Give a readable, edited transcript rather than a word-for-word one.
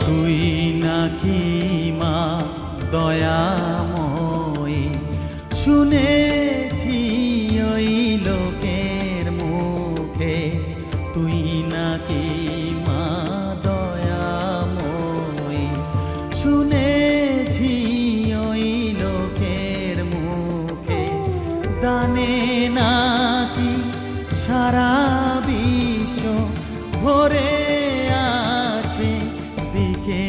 তুই নাকি মা দয়াময়ী, শুনেছি ওই লোকের মুখে তুই নাকি মা দয়াময়ী, শুনেছি ওই লোকের মুখে দানে নাকি সারা বিশ্ব ভরে আছে দিকে